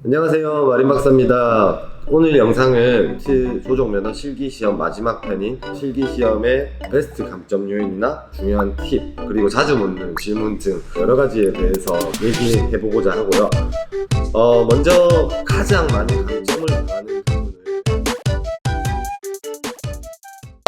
안녕하세요, 마린박사입니다. 오늘 영상은 조종면허 실기시험 마지막 편인 실기시험의 베스트 감점 요인이나 중요한 팁, 그리고 자주 묻는 질문 등 여러가지에 대해서 얘기해보고자 하고요. 먼저 가장 많은 감점을 당하는 부분을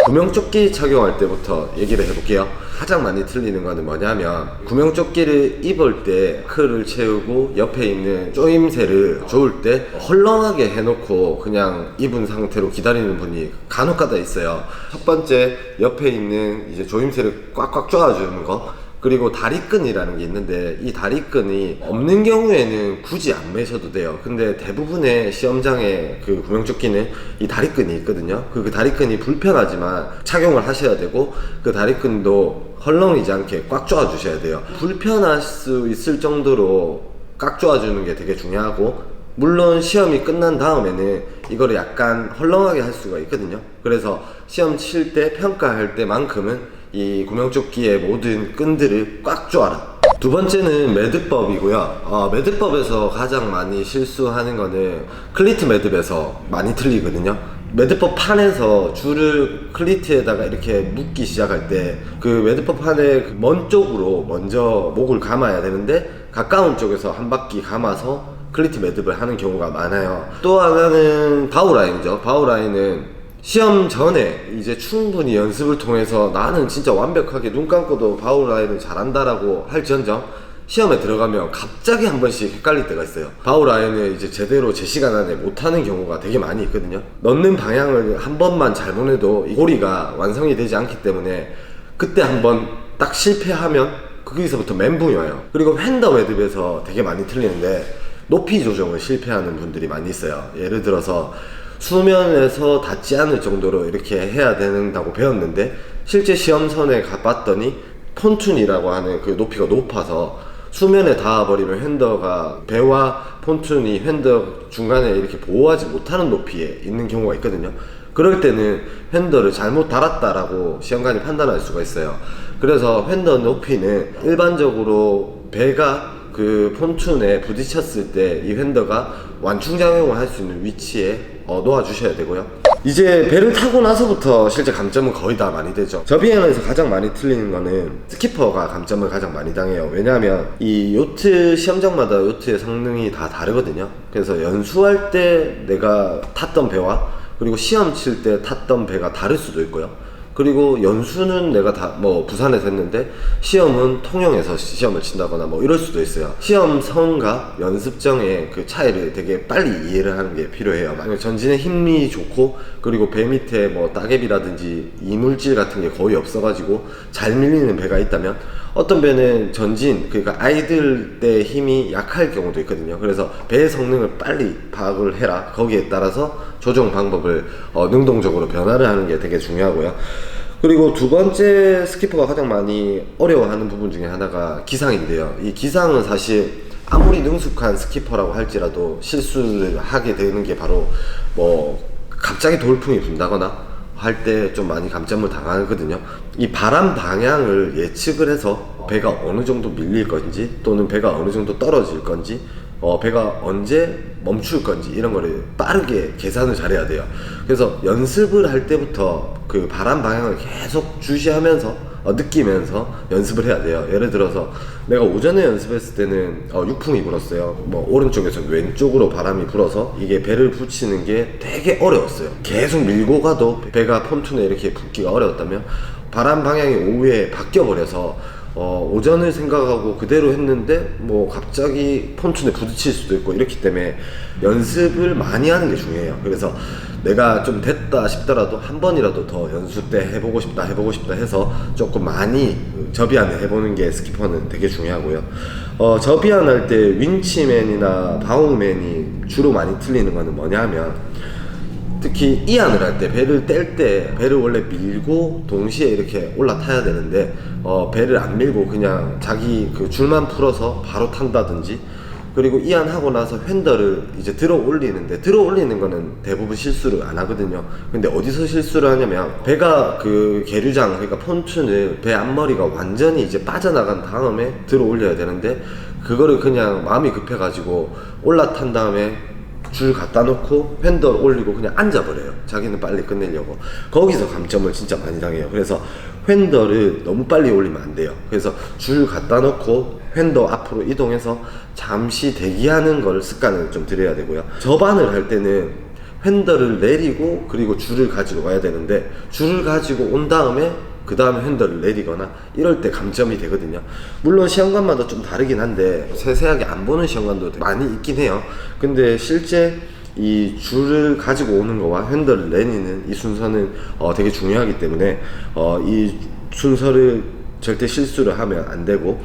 구명조끼 착용할 때부터 얘기를 해볼게요. 가장 많이 틀리는 거는 뭐냐면, 구명조끼를 입을 때 크를 채우고 옆에 있는 조임새를 조을 때 헐렁하게 해놓고 그냥 입은 상태로 기다리는 분이 간혹가다 있어요. 첫 번째, 옆에 있는 이제 조임새를 꽉꽉 조아주는 거, 그리고 다리끈이라는 게 있는데, 이 다리끈이 없는 경우에는 굳이 안 매셔도 돼요. 근데 대부분의 시험장에 그 구명조끼는 이 다리끈이 있거든요. 그 다리끈이 불편하지만 착용을 하셔야 되고, 그 다리끈도 헐렁이지 않게 꽉 조아 주셔야 돼요. 불편할 수 있을 정도로 꽉 조아 주는 게 되게 중요하고, 물론 시험이 끝난 다음에는 이거를 약간 헐렁하게 할 수가 있거든요. 그래서 시험 칠 때 평가할 때만큼은 이 구명조끼의 모든 끈들을 꽉 조아라. 두 번째는 매듭법이고요. 매듭법에서 가장 많이 실수하는 거는 클리트 매듭에서 많이 틀리거든요. 매듭법 판에서 줄을 클리트에다가 이렇게 묶기 시작할 때 그 매듭법 판의 먼 쪽으로 먼저 목을 감아야 되는데, 가까운 쪽에서 한 바퀴 감아서 클리트 매듭을 하는 경우가 많아요. 또 하나는 바우라인이죠. 바우라인은 시험 전에 이제 충분히 연습을 통해서 나는 진짜 완벽하게 눈 감고도 바우라인을 잘한다라고 할지언정, 시험에 들어가면 갑자기 한 번씩 헷갈릴 때가 있어요. 바우라인을 이제 제대로 제 시간 안에 못하는 경우가 되게 많이 있거든요. 넣는 방향을 한 번만 잘못해도 이 고리가 완성이 되지 않기 때문에 그때 한번 딱 실패하면 거기서부터 멘붕이 와요. 그리고 핸더 매듭에서 되게 많이 틀리는데, 높이 조정을 실패하는 분들이 많이 있어요. 예를 들어서 수면에서 닿지 않을 정도로 이렇게 해야 된다고 배웠는데, 실제 시험선에 가봤더니 폰툰이라고 하는 그 높이가 높아서 수면에 닿아버리면 핸더가 배와 폰툰이 핸더 중간에 이렇게 보호하지 못하는 높이에 있는 경우가 있거든요. 그럴 때는 핸더를 잘못 달았다라고 시험관이 판단할 수가 있어요. 그래서 핸더 높이는 일반적으로 배가 그 폰툰에 부딪혔을 때 이 핸더가 완충작용을 할 수 있는 위치에 놓아주셔야 되고요. 이제 배를 타고 나서부터 실제 감점은 거의 다 많이 되죠. 저비행에서 가장 많이 틀리는 거는 스키퍼가 감점을 가장 많이 당해요. 왜냐하면 이 요트 시험장마다 요트의 성능이 다 다르거든요. 그래서 연수할 때 내가 탔던 배와 그리고 시험 칠 때 탔던 배가 다를 수도 있고요. 그리고 연수는 내가 다 부산에서 했는데 시험은 통영에서 시험을 친다거나 이럴 수도 있어요. 시험선과 연습정의 그 차이를 되게 빨리 이해를 하는 게 필요해요. 만약 전진의 힘이 좋고, 그리고 배 밑에 따개비라든지 이물질 같은 게 거의 없어가지고 잘 밀리는 배가 있다면, 어떤 배는 전진, 그러니까 아이들 때 힘이 약할 경우도 있거든요. 그래서 배의 성능을 빨리 파악을 해라. 거기에 따라서 조정 방법을 능동적으로 변화를 하는 게 되게 중요하고요. 그리고 두 번째 스키퍼가 가장 많이 어려워하는 부분 중에 하나가 기상인데요. 이 기상은 사실 아무리 능숙한 스키퍼라고 할지라도 실수를 하게 되는 게 바로 갑자기 돌풍이 분다거나 할 때 좀 많이 감점을 당하거든요. 이 바람 방향을 예측을 해서 배가 어느 정도 밀릴 건지, 또는 배가 어느 정도 떨어질 건지, 배가 언제 멈출 건지, 이런 거를 빠르게 계산을 잘해야 돼요. 그래서 연습을 할 때부터 그 바람 방향을 계속 주시하면서 느끼면서 연습을 해야 돼요. 예를 들어서 내가 오전에 연습했을 때는 육풍이 불었어요. 오른쪽에서 왼쪽으로 바람이 불어서 이게 배를 붙이는 게 되게 어려웠어요. 계속 밀고 가도 배가 폰툰에 이렇게 붙기가 어려웠다면, 바람 방향이 오후에 바뀌어 버려서 오전을 생각하고 그대로 했는데 갑자기 폰툰에 부딪힐 수도 있고, 이렇기 때문에 연습을 많이 하는 게 중요해요. 그래서 내가 좀 됐다 싶더라도 한 번이라도 더 연습 때 해보고 싶다 해서 조금 많이 접이안을 해보는 게 스키퍼는 되게 중요하고요. 접이안 할 때 윈치맨이나 바우맨이 주로 많이 틀리는 거는 뭐냐면, 특히 이안을 할 때, 배를 뗄 때 배를 원래 밀고 동시에 이렇게 올라타야 되는데 배를 안 밀고 그냥 자기 그 줄만 풀어서 바로 탄다든지, 그리고 이안하고 나서 핸들을 이제 들어 올리는데, 들어 올리는 거는 대부분 실수를 안 하거든요. 근데 어디서 실수를 하냐면, 배가 그 계류장, 그러니까 폰툰을 배 앞머리가 완전히 이제 빠져나간 다음에 들어 올려야 되는데, 그거를 그냥 마음이 급해가지고 올라탄 다음에 줄 갖다 놓고 휀더를 올리고 그냥 앉아버려요. 자기는 빨리 끝내려고. 거기서 감점을 진짜 많이 당해요. 그래서 휀더를 너무 빨리 올리면 안 돼요. 그래서 줄 갖다 놓고 휀더 앞으로 이동해서 잠시 대기하는 걸 습관을 좀 들여야 되고요. 접안을 할 때는 휀더를 내리고 그리고 줄을 가지고 와야 되는데, 줄을 가지고 온 다음에 그 다음에 핸들을 내리거나 이럴 때 감점이 되거든요. 물론 시험관마다 좀 다르긴 한데 세세하게 안 보는 시험관도 많이 있긴 해요. 근데 실제 이 줄을 가지고 오는 거와 핸들을 내리는 이 순서는 되게 중요하기 때문에 이 순서를 절대 실수를 하면 안 되고,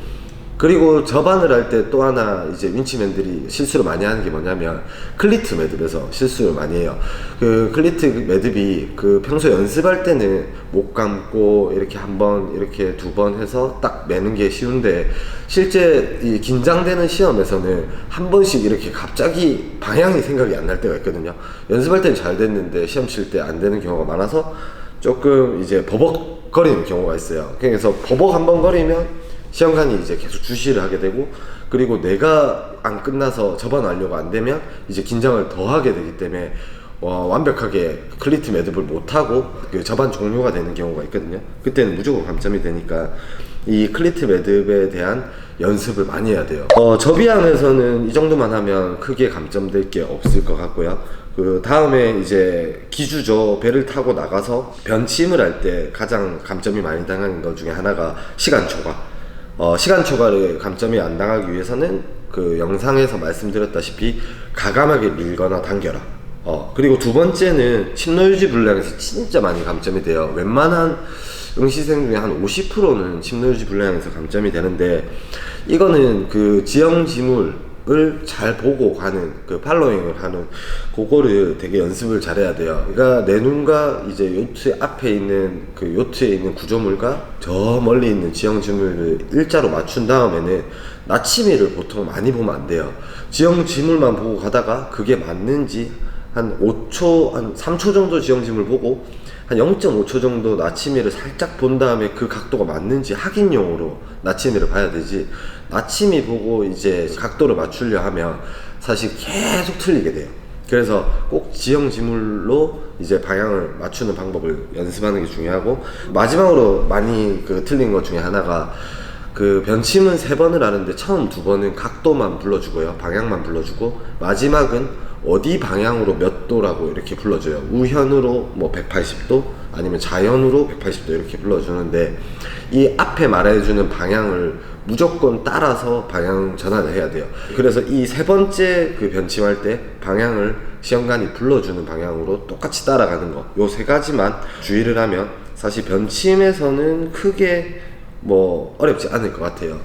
그리고 접안을 할 때 또 하나 이제 윈치맨들이 실수를 많이 하는 게 뭐냐면 클리트 매듭에서 실수를 많이 해요. 그 클리트 매듭이 그 평소 연습할 때는 못 감고 이렇게 한 번 이렇게 두 번 해서 딱 매는 게 쉬운데, 실제 이 긴장되는 시험에서는 한 번씩 이렇게 갑자기 방향이 생각이 안 날 때가 있거든요. 연습할 때는 잘 됐는데 시험 칠 때 안 되는 경우가 많아서 조금 이제 버벅거리는 경우가 있어요. 그래서 버벅 한 번 거리면 시험관이 이제 계속 주시를 하게 되고, 그리고 내가 안 끝나서 접어나려고 안 되면 이제 긴장을 더 하게 되기 때문에 완벽하게 클리트 매듭을 못하고 그 접안 종료가 되는 경우가 있거든요. 그때는 무조건 감점이 되니까 이 클리트 매듭에 대한 연습을 많이 해야 돼요. 접이항에서는 이 정도만 하면 크게 감점될 게 없을 것 같고요. 그 다음에 이제 기주죠. 배를 타고 나가서 변침을 할 때 가장 감점이 많이 당하는 것 중에 하나가 시간 초과. 시간 초과를 감점이 안 당하기 위해서는 그 영상에서 말씀드렸다시피 가감하게 밀거나 당겨라. 그리고 두 번째는 침노유지 불량에서 진짜 많이 감점이 돼요. 웬만한 응시생 중에 한 50%는 침노유지 불량에서 감점이 되는데, 이거는 그 지형지물을 잘 보고 가는, 그 팔로잉을 하는 그거를 되게 연습을 잘해야 돼요. 그러니까 내 눈과 이제 요트 앞에 있는 그 요트에 있는 구조물과 저 멀리 있는 지형지물을 일자로 맞춘 다음에는 나치미를 보통 많이 보면 안 돼요. 지형지물만 보고 가다가 그게 맞는지 한 5초, 한 3초 정도 지형지물 보고 한 0.5초 정도 나치미를 살짝 본 다음에 그 각도가 맞는지 확인용으로 나치미를 봐야 되지, 나치미 보고 이제 각도를 맞추려 하면 사실 계속 틀리게 돼요. 그래서 꼭 지형지물로 이제 방향을 맞추는 방법을 연습하는 게 중요하고, 마지막으로 많이 그 틀린 것 중에 하나가 그 변침은 3번을 하는데 처음 2번은 각도만 불러주고요, 방향만 불러주고, 마지막은 어디 방향으로 몇 도라고 이렇게 불러줘요. 우현으로 뭐 180도 아니면 자연으로 180도 이렇게 불러주는데, 이 앞에 말해주는 방향을 무조건 따라서 방향 전환을 해야 돼요. 그래서 이 3번째 그 변침할 때 방향을 시험관이 불러주는 방향으로 똑같이 따라가는 거, 요 3가지만 주의를 하면 사실 변침에서는 크게 뭐 어렵지 않을 것 같아요.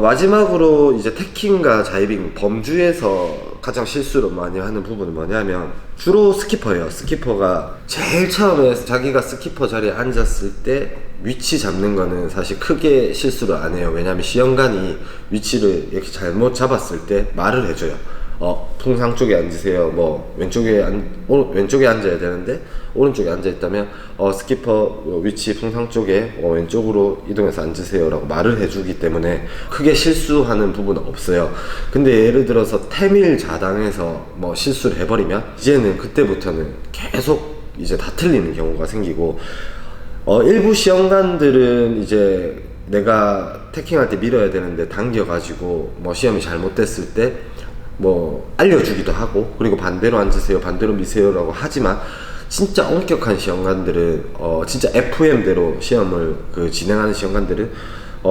마지막으로 이제 태킹과 자이빙 범주에서 가장 실수를 많이 하는 부분은 뭐냐면 주로 스키퍼예요. 스키퍼가 제일 처음에 자기가 스키퍼 자리에 앉았을 때 위치 잡는 거는 사실 크게 실수를 안 해요. 왜냐면 시험관이 위치를 이렇게 잘못 잡았을 때 말을 해줘요. 풍상 쪽에 앉으세요. 뭐 왼쪽에 앉아야 되는데 오른쪽에 앉아 있다면 스키퍼 위치 풍상 쪽에 왼쪽으로 이동해서 앉으세요 라고 말을 해주기 때문에 크게 실수하는 부분은 없어요. 근데 예를 들어서 태밀 자당에서 뭐 실수를 해버리면 이제는 그때부터는 계속 이제 다 틀리는 경우가 생기고, 일부 시험관들은 이제 내가 태킹할 때 밀어야 되는데 당겨가지고 뭐 시험이 잘못됐을 때 뭐 알려주기도 하고, 그리고 반대로 앉으세요, 반대로 미세요 라고 하지만 진짜 엄격한 시험관들은 진짜 FM대로 시험을 진행하는 시험관들은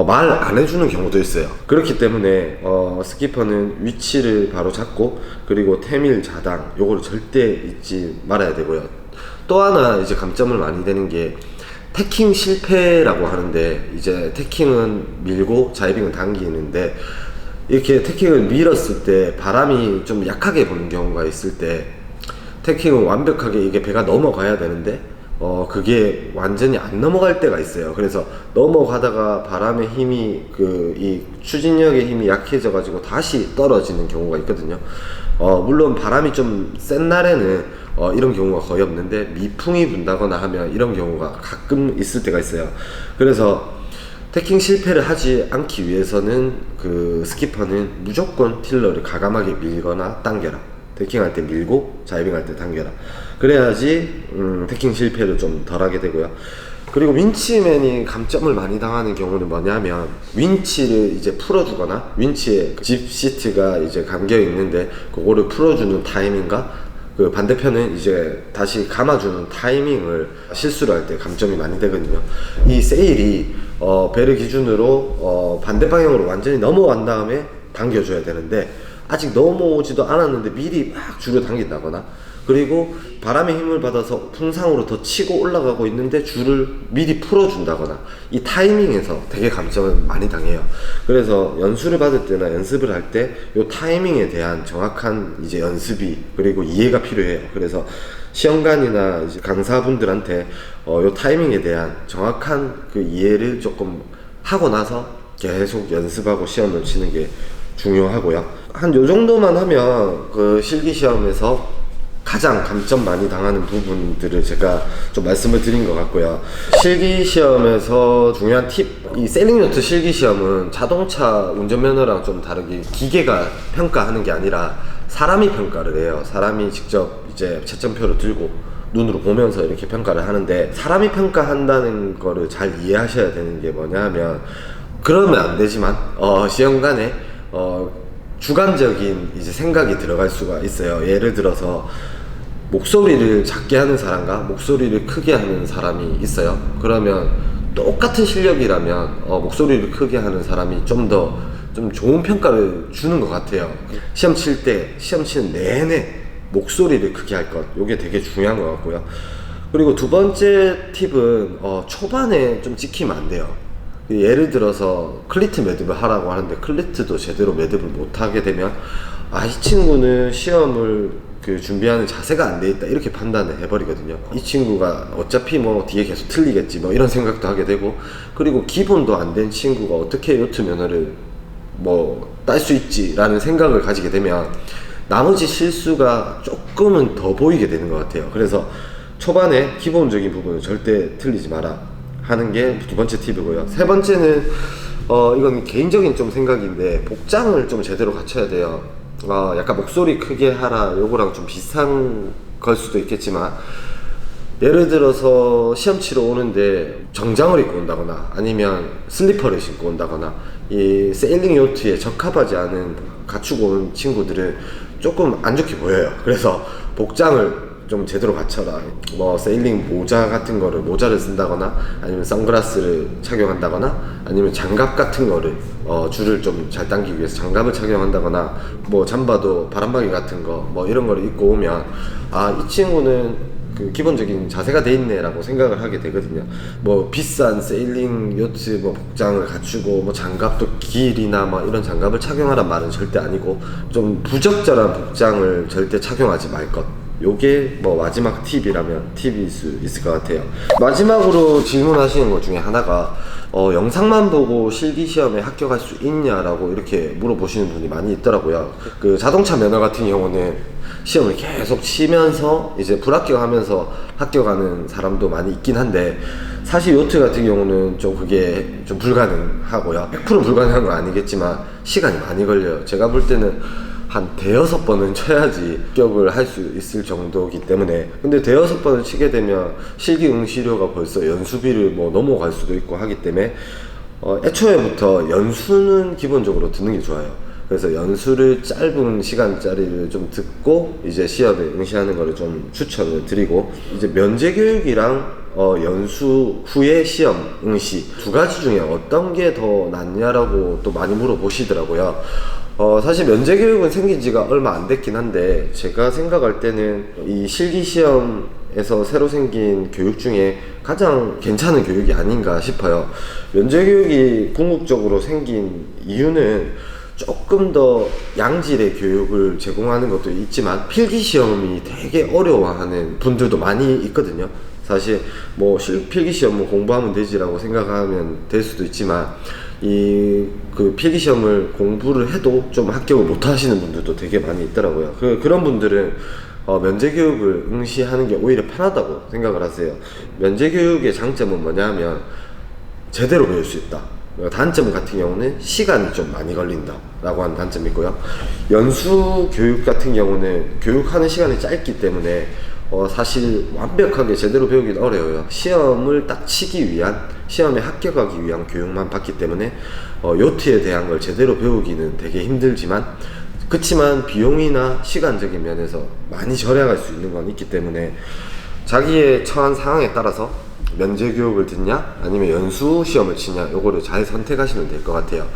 말 안 해주는 경우도 있어요. 그렇기 때문에 스키퍼는 위치를 바로 잡고, 그리고 태밀 자당 요거를 절대 잊지 말아야 되고요. 또 하나 이제 감점을 많이 되는 게 태킹 실패라고 하는데, 이제 태킹은 밀고 자이빙은 당기는데, 이렇게 태킹을 밀었을 때 바람이 좀 약하게 부는 경우가 있을 때 태킹은 완벽하게 이게 배가 넘어가야 되는데 그게 완전히 안 넘어갈 때가 있어요. 그래서 넘어가다가 바람의 힘이 이 추진력의 힘이 약해져 가지고 다시 떨어지는 경우가 있거든요. 물론 바람이 좀 센 날에는 이런 경우가 거의 없는데, 미풍이 분다거나 하면 이런 경우가 가끔 있을 때가 있어요. 그래서 태킹 실패를 하지 않기 위해서는 그 스키퍼는 무조건 틸러를 과감하게 밀거나 당겨라. 태킹할 때 밀고 자이빙할 때 당겨라. 그래야지 태킹 실패를 좀 덜하게 되고요. 그리고 윈치맨이 감점을 많이 당하는 경우는 뭐냐면, 윈치를 이제 풀어주거나 윈치에 집 시트가 이제 감겨 있는데 그거를 풀어주는 타이밍과 그 반대편은 이제 다시 감아주는 타이밍을 실수를 할 때 감점이 많이 되거든요. 이 세일이 배를 기준으로 반대 방향으로 완전히 넘어간 다음에 당겨줘야 되는데, 아직 넘어오지도 않았는데 미리 막 줄을 당긴다거나, 그리고 바람의 힘을 받아서 풍상으로 더 치고 올라가고 있는데 줄을 미리 풀어준다거나, 이 타이밍에서 되게 감점을 많이 당해요. 그래서 연수를 받을 때나 연습을 할 때 이 타이밍에 대한 정확한 이제 연습이, 그리고 이해가 필요해요. 그래서 시험관이나 이제 강사분들한테 이 타이밍에 대한 정확한 그 이해를 조금 하고 나서 계속 연습하고 시험을 치는 게 중요하고요. 한 요 정도만 하면 그 실기시험에서 가장 감점 많이 당하는 부분들을 제가 좀 말씀을 드린 것 같고요. 실기시험에서 중요한 팁, 이 세일링요트 실기시험은 자동차 운전면허랑 좀 다르게 기계가 평가하는 게 아니라 사람이 평가를 해요. 사람이 직접 이제 채점표를 들고 눈으로 보면서 이렇게 평가를 하는데, 사람이 평가한다는 거를 잘 이해하셔야 되는 게 뭐냐면, 그러면 안 되지만 시험관에 주관적인 이제 생각이 들어갈 수가 있어요. 예를 들어서 목소리를 작게 하는 사람과 목소리를 크게 하는 사람이 있어요. 그러면 똑같은 실력이라면 목소리를 크게 하는 사람이 좀 좋은 평가를 주는 것 같아요. 시험 칠 때, 시험 치는 내내 목소리를 크게 할 것, 이게 되게 중요한 것 같고요. 그리고 두 번째 팁은 초반에 좀 찍히면 안 돼요. 예를 들어서 클리트 매듭을 하라고 하는데 클리트도 제대로 매듭을 못하게 되면, 이 친구는 시험을 준비하는 자세가 안 돼 있다, 이렇게 판단을 해버리거든요. 이 친구가 어차피 뭐 뒤에 계속 틀리겠지, 뭐 이런 생각도 하게 되고, 그리고 기본도 안 된 친구가 어떻게 요트 면허를 뭐 딸 수 있지 라는 생각을 가지게 되면 나머지 실수가 조금은 더 보이게 되는 것 같아요. 그래서 초반에 기본적인 부분은 절대 틀리지 마라 하는 게 두 번째 팁이고요. 세 번째는 이건 개인적인 좀 생각인데, 복장을 좀 제대로 갖춰야 돼요. 약간 목소리 크게 하라 요거랑 좀 비슷한 걸 수도 있겠지만, 예를 들어서 시험 치러 오는데 정장을 입고 온다거나 아니면 슬리퍼를 신고 온다거나, 이 세일링 요트에 적합하지 않은 갖추고 온 친구들은 조금 안 좋게 보여요. 그래서 복장을 좀 제대로 갖춰라. 뭐 세일링 모자 같은 거를, 모자를 쓴다거나 아니면 선글라스를 착용한다거나 아니면 장갑 같은 거를 줄을 좀 잘 당기기 위해서 장갑을 착용한다거나, 뭐 잠바도 바람막이 같은 거 뭐 이런 거를 입고 오면 이 친구는 그 기본적인 자세가 돼 있네 라고 생각을 하게 되거든요. 뭐 비싼 세일링 요트 뭐 복장을 갖추고 뭐 장갑도 길이나 뭐 이런 장갑을 착용하란 말은 절대 아니고, 좀 부적절한 복장을 절대 착용하지 말 것, 요게 뭐 마지막 팁이라면 팁일 수 있을 것 같아요. 마지막으로 질문하시는 것 중에 하나가 영상만 보고 실기시험에 합격할 수 있냐라고 이렇게 물어보시는 분이 많이 있더라고요. 그 자동차 면허 같은 경우는 시험을 계속 치면서 이제 불합격하면서 합격하는 사람도 많이 있긴 한데, 사실 요트 같은 경우는 좀 그게 좀 불가능하고요. 100% 불가능한 건 아니겠지만 시간이 많이 걸려요. 제가 볼 때는 한 대여섯 번은 쳐야지 합격을 할 수 있을 정도이기 때문에, 근데 대여섯 번을 치게 되면 실기 응시료가 벌써 연수비를 뭐 넘어갈 수도 있고 하기 때문에 애초에부터 연수는 기본적으로 듣는 게 좋아요. 그래서 연수를 짧은 시간짜리를 좀 듣고 이제 시험에 응시하는 거를 좀 추천을 드리고, 이제 면제교육이랑 연수 후에 시험 응시 두 가지 중에 어떤 게 더 낫냐라고 또 많이 물어보시더라고요. 사실 면제교육은 생긴 지가 얼마 안 됐긴 한데, 제가 생각할 때는 이 실기시험에서 새로 생긴 교육 중에 가장 괜찮은 교육이 아닌가 싶어요. 면제교육이 궁극적으로 생긴 이유는 조금 더 양질의 교육을 제공하는 것도 있지만 필기시험이 되게 어려워하는 분들도 많이 있거든요. 사실 뭐 필기시험 뭐 공부하면 되지라고 생각하면 될 수도 있지만, 그 필기시험을 공부를 해도 좀 합격을 못 하시는 분들도 되게 많이 있더라고요. 그런 분들은 면제교육을 응시하는 게 오히려 편하다고 생각을 하세요. 면제교육의 장점은 뭐냐면 제대로 배울 수 있다. 단점 같은 경우는 시간이 좀 많이 걸린다 라고 하는 단점이 있고요. 연수 교육 같은 경우는 교육하는 시간이 짧기 때문에 사실 완벽하게 제대로 배우기는 어려워요. 시험을 딱 치기 위한, 시험에 합격하기 위한 교육만 받기 때문에 요트에 대한 걸 제대로 배우기는 되게 힘들지만, 그치만 비용이나 시간적인 면에서 많이 절약할 수 있는 건 있기 때문에 자기의 처한 상황에 따라서 면제 교육을 듣냐 아니면 연수 시험을 치냐, 요거를 잘 선택하시면 될 것 같아요.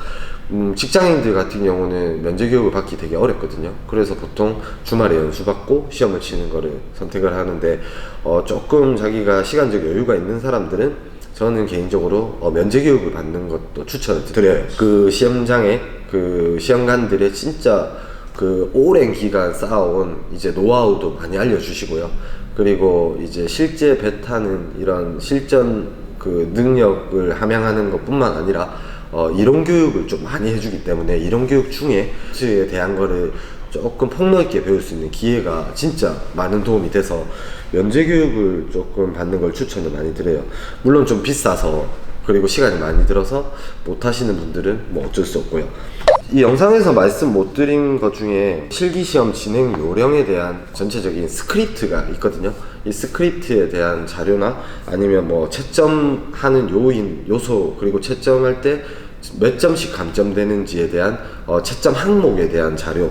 직장인들 같은 경우는 면제 교육을 받기 되게 어렵거든요. 그래서 보통 주말에 연수 받고 시험을 치는 거를 선택을 하는데, 조금 자기가 시간적 여유가 있는 사람들은 저는 개인적으로 면제 교육을 받는 것도 추천을 드려요. 그 시험장에 그 시험관들의 진짜 그 오랜 기간 쌓아온 이제 노하우도 많이 알려주시고요. 그리고 이제 실제 배 타는 이런 실전 그 능력을 함양하는 것 뿐만 아니라 이론 교육을 좀 많이 해주기 때문에 이론 교육 중에 에 대한 거를 조금 폭넓게 배울 수 있는 기회가 진짜 많은 도움이 돼서 면제 교육을 조금 받는 걸 추천을 많이 드려요. 물론 좀 비싸서, 그리고 시간이 많이 들어서 못 하시는 분들은 뭐 어쩔 수 없고요. 이 영상에서 말씀 못 드린 것 중에 실기시험 진행 요령에 대한 전체적인 스크립트가 있거든요. 이 스크립트에 대한 자료나 아니면 뭐 채점하는 요인, 요소, 그리고 채점할 때 몇 점씩 감점되는지에 대한 채점 항목에 대한 자료,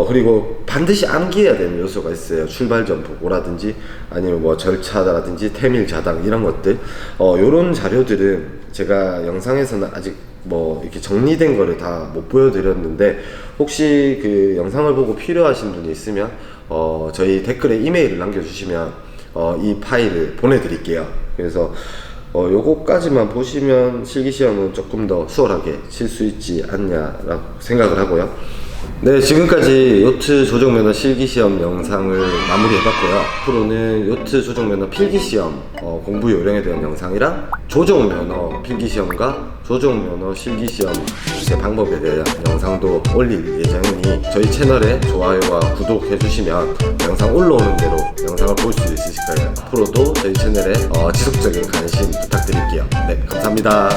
그리고 반드시 암기해야 되는 요소가 있어요. 출발점 보고라든지 아니면 뭐 절차라든지 태밀 자당 이런 것들, 요런 자료들은 제가 영상에서는 아직 이렇게 정리된 거를 다 못 보여드렸는데, 혹시 그 영상을 보고 필요하신 분이 있으면 저희 댓글에 이메일을 남겨주시면 이 파일을 보내드릴게요. 그래서 요거까지만 보시면 실기시험은 조금 더 수월하게 칠 수 있지 않냐라고 생각을 하고요. 네, 지금까지 요트 조종면허 실기시험 영상을 마무리해봤고요. 앞으로는 요트 조종면허 필기시험 공부 요령에 대한 영상이랑 조종면허 필기시험과 조종면허 실기시험 방법에 대한 영상도 올릴 예정이니 저희 채널에 좋아요와 구독해주시면 영상 올라오는 대로 영상을 볼 수 있으실 거예요. 앞으로도 저희 채널에 지속적인 관심 부탁드릴게요. 네, 감사합니다.